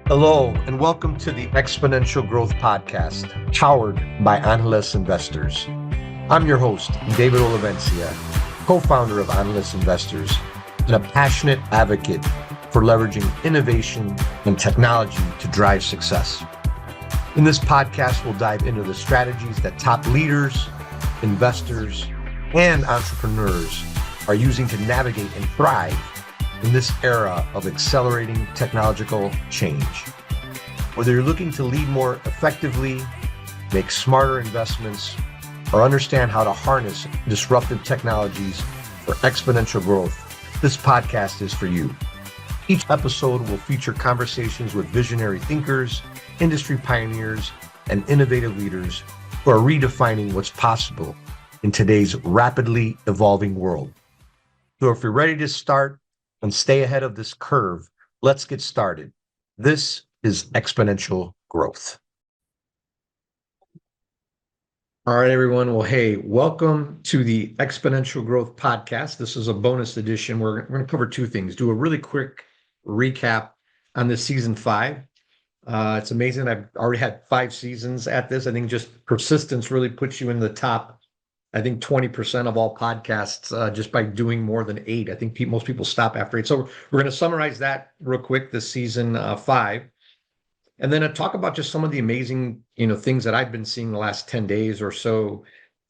Hello, and welcome to the Exponential Growth Podcast, powered by Angeles Investors. I'm your host, David Olivencia, co-founder of Angeles Investors, and a passionate advocate for leveraging innovation and technology to drive success. In this podcast, we'll dive into the strategies that top leaders, investors, and entrepreneurs are using to navigate and thrive in this era of accelerating technological change. Whether you're looking to lead more effectively, make smarter investments, or understand how to harness disruptive technologies for exponential growth, this podcast is for you. Each episode will feature conversations with visionary thinkers, industry pioneers, and innovative leaders who are redefining what's possible in today's rapidly evolving world. So if you're ready to start and stay ahead of this curve, let's get started. This is Exponential Growth. All right, everyone. Well, hey, welcome to the Exponential Growth Podcast. This is a bonus edition. We're going to cover two things. Do a really quick recap on this season 5. It's amazing. I've already had 5 seasons at this. I think just persistence really puts you in the top, I think 20% of all podcasts just by doing more than 8. I think most people stop after 8. So we're going to summarize that real quick, this season 5, and then talk about just some of the amazing, things that I've been seeing the last 10 days or so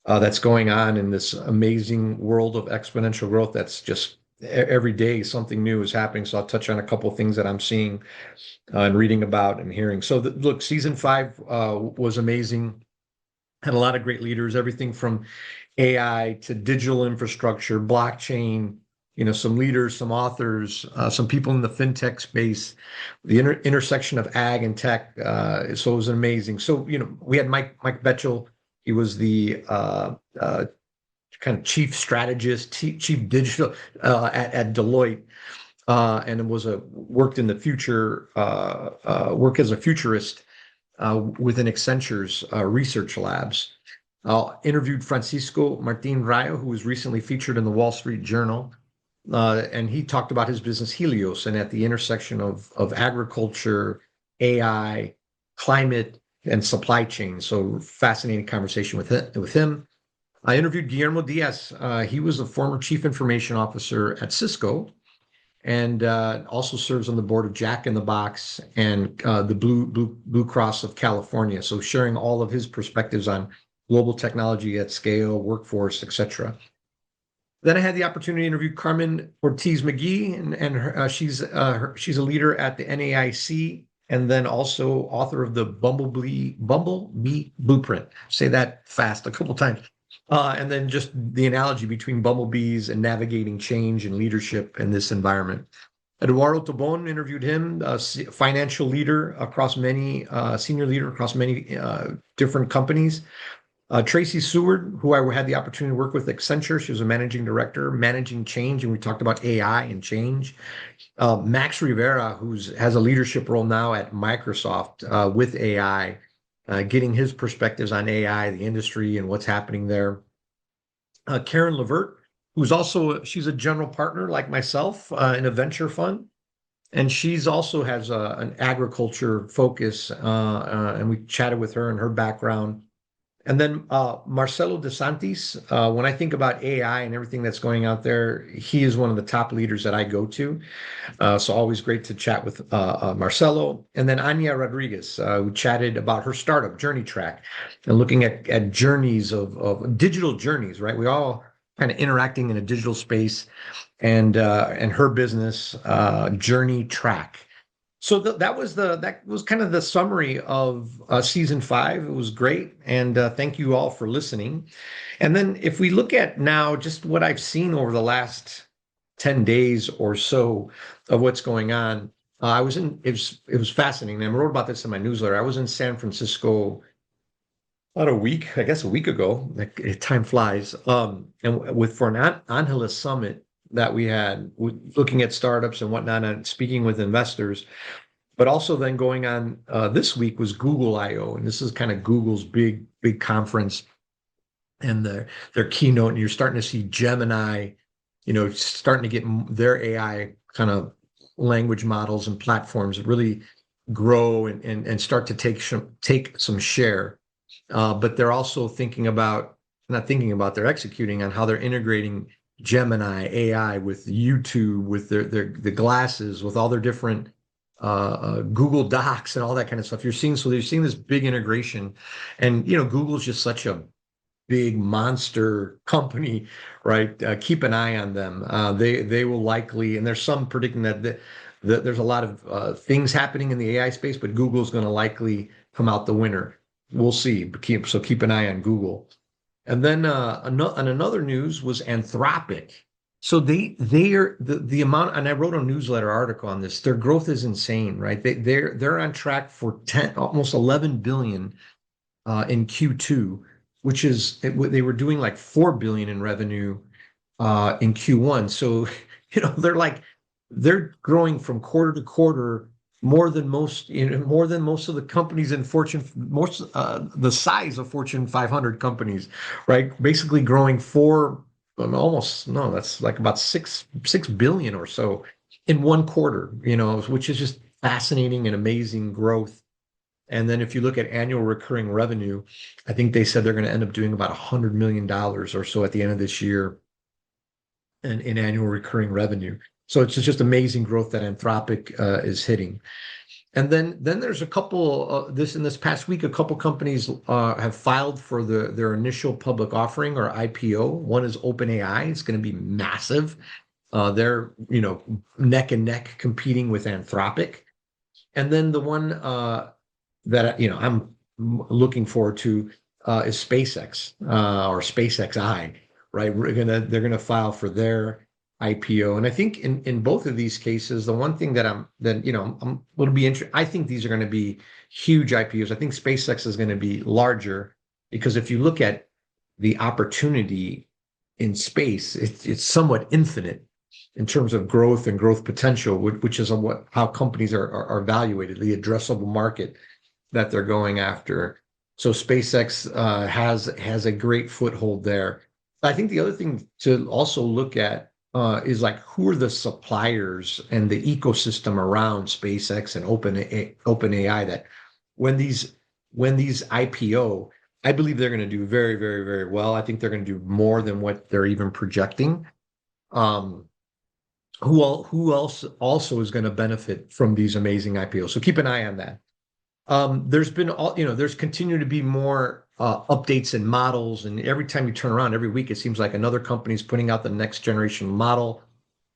that's going on in this amazing world of exponential growth. That's just every day something new is happening. So I'll touch on a couple of things that I'm seeing and reading about and hearing. So look, season 5 was amazing. Had a lot of great leaders, everything from AI to digital infrastructure, blockchain, some leaders, some authors, some people in the fintech space, the intersection of ag and tech. So it was amazing. So, we had Mike Betchel. He was the kind of chief strategist, chief digital at Deloitte, and worked in the future, work as a futurist within Accenture's research labs. Interviewed Francisco Martin Rayo, who was recently featured in the Wall Street Journal, and he talked about his business Helios and at the intersection of agriculture, AI, climate, and supply chain. So fascinating conversation with him. I interviewed Guillermo Diaz. He was a former chief information officer at Cisco, and also serves on the board of Jack in the Box and the Blue Cross of California. So sharing all of his perspectives on global technology at scale, workforce, etc. Then I had the opportunity to interview Carmen Ortiz McGee, and she's a leader at the NAIC, and then also author of the Bumblebee Blueprint. Say that fast a couple times. And then just the analogy between bumblebees and navigating change and leadership in this environment. Eduardo Tobon, interviewed him, a financial leader across many, senior leader across many different companies. Tracy Seward, who I had the opportunity to work with at Accenture. She was a managing director, managing change, and we talked about AI and change. Max Rivera, who has a leadership role now at Microsoft with AI, getting his perspectives on AI, the industry, and what's happening there. Karen Levert, she's a general partner like myself in a venture fund, and she's also has an agriculture focus, and we chatted with her and her background. And then Marcelo DeSantis, when I think about AI and everything that's going out there, he is one of the top leaders that I go to. So always great to chat with Marcelo. And then Anya Rodriguez, who chatted about her startup, Journey Track, and looking at journeys of digital journeys, right? We all kind of interacting in a digital space, and her business, Journey Track. So that was kind of the summary of season 5. It was great, and thank you all for listening. And then if we look at now just what I've seen over the last 10 days or so of what's going on, it was fascinating. I wrote about this in my newsletter. I was in San Francisco about a week ago. Time flies. And for an Angeles Summit that we had, looking at startups and whatnot and speaking with investors. But also then going on this week was Google I/O, and this is kind of Google's big conference. and their keynote, and you're starting to see Gemini, starting to get their AI kind of language models and platforms really grow and start to take some share. But they're also not thinking about, they're executing on how they're integrating Gemini AI with YouTube, with the glasses, with all their different Google Docs and all that kind of stuff. You're seeing this big integration, and Google's just such a big monster company, right? Keep an eye on them. They will likely, and there's some predicting that there's a lot of things happening in the AI space, but Google's going to likely come out the winner. We'll see. But keep an eye on Google. And then another news was Anthropic. So they are the amount, and I wrote a newsletter article on this. Their growth is insane, right? They're on track for almost 11 billion in Q2, which is they were doing like 4 billion in revenue in Q1. So they're growing from quarter to quarter more than most of the companies in the size of Fortune 500 companies, right? Basically growing almost, no, that's like about 6 billion or so in one quarter, which is just fascinating and amazing growth. And then if you look at annual recurring revenue, I think they said they're going to end up doing about $100 million or so at the end of this year in annual recurring revenue. So it's just amazing growth that Anthropic is hitting. And then there's a couple in this past week, a couple companies have filed for their initial public offering or IPO. One is OpenAI. It's going to be massive. They're neck and neck competing with Anthropic. And then the one that I'm looking forward to is SpaceX or SpaceXI, right? They're gonna file for their IPO, and I think in both of these cases, the one thing that I'm going to be interested. I think these are going to be huge IPOs. I think SpaceX is going to be larger because if you look at the opportunity in space, it's somewhat infinite in terms of growth and growth potential, which is how companies are evaluated, the addressable market that they're going after. So SpaceX has a great foothold there. I think the other thing to also look at is like who are the suppliers and the ecosystem around SpaceX and OpenAI that when these IPO, I believe they're going to do very, very, very well. I think they're going to do more than what they're even projecting. Who else also is going to benefit from these amazing IPOs? So keep an eye on that. There's continued to be more updates and models, and every time you turn around, every week it seems like another company is putting out the next generation model.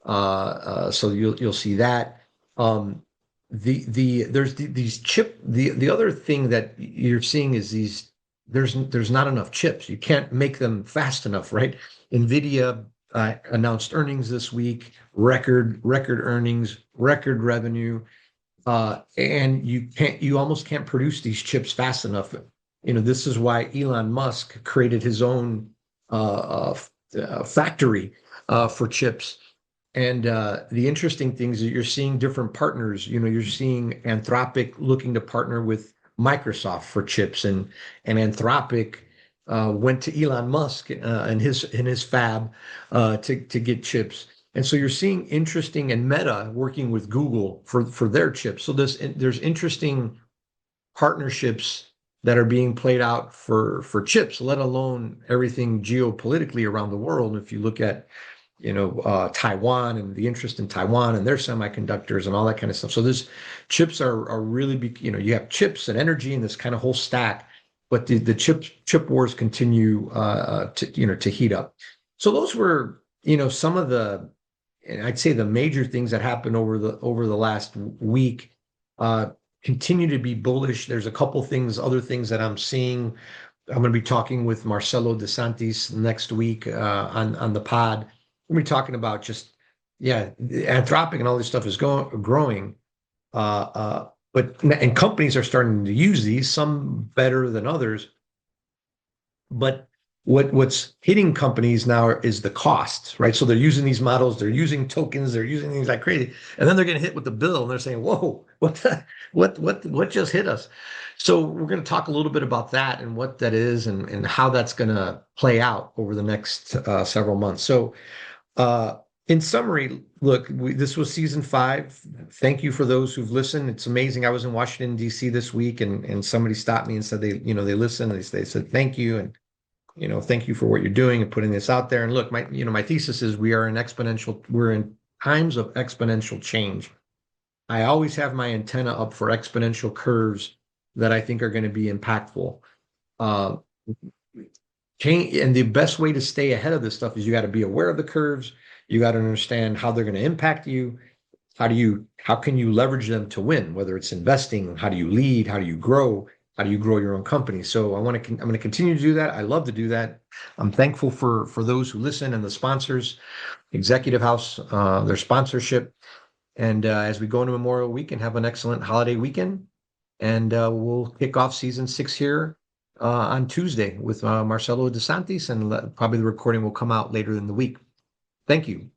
So you'll see that. These chip. The other thing that you're seeing is there's not enough chips. You can't make them fast enough, right? NVIDIA announced earnings this week, record earnings, record revenue. And you almost can't produce these chips fast enough. This is why Elon Musk created his own factory for chips. And the interesting things that you're seeing different partners. You're seeing Anthropic looking to partner with Microsoft for chips, and Anthropic went to Elon Musk in his fab to get chips. And so you're seeing interesting, and Meta working with Google for their chips. So there's interesting partnerships that are being played out for chips, let alone everything geopolitically around the world. If you look at Taiwan and the interest in Taiwan and their semiconductors and all that kind of stuff. So this chips are really big. You have chips and energy and this kind of whole stack, but the chip wars continue to heat up. So those were some of the, and I'd say the major things that happened over the last week. Continue to be bullish. There's a couple other things that I'm seeing. I'm going to be talking with Marcelo DeSantis next week on the pod. We're going to be talking about just Anthropic and all this stuff is growing, and companies are starting to use these, some better than others. But what's hitting companies now is the costs, right? So they're using these models, they're using tokens, they're using things like crazy, and then they're getting hit with the bill, and they're saying, "Whoa, what just hit us?" So we're going to talk a little bit about that and what that is, and how that's going to play out over the next several months. So, in summary, look, this was season 5. Thank you for those who've listened. It's amazing. I was in Washington D.C. this week, and somebody stopped me and said they listened. They said thank you, and thank you for what you're doing and putting this out there. And look, my thesis is we're in times of exponential change. I always have my antenna up for exponential curves that I think are going to be impactful. Uh, Change, and the best way to stay ahead of this stuff is you got to be aware of the curves. You got to understand how they're going to impact you. How can you leverage them to win? Whether it's investing, how do you lead? How do you grow? How do you grow your own company? So I'm going to continue to do that. I love to do that. I'm thankful for those who listen and the sponsors, Executive House, their sponsorship. And as we go into Memorial Week and have an excellent holiday weekend, and we'll kick off season 6 here on Tuesday with Marcelo DeSantis, and probably the recording will come out later in the week. Thank you.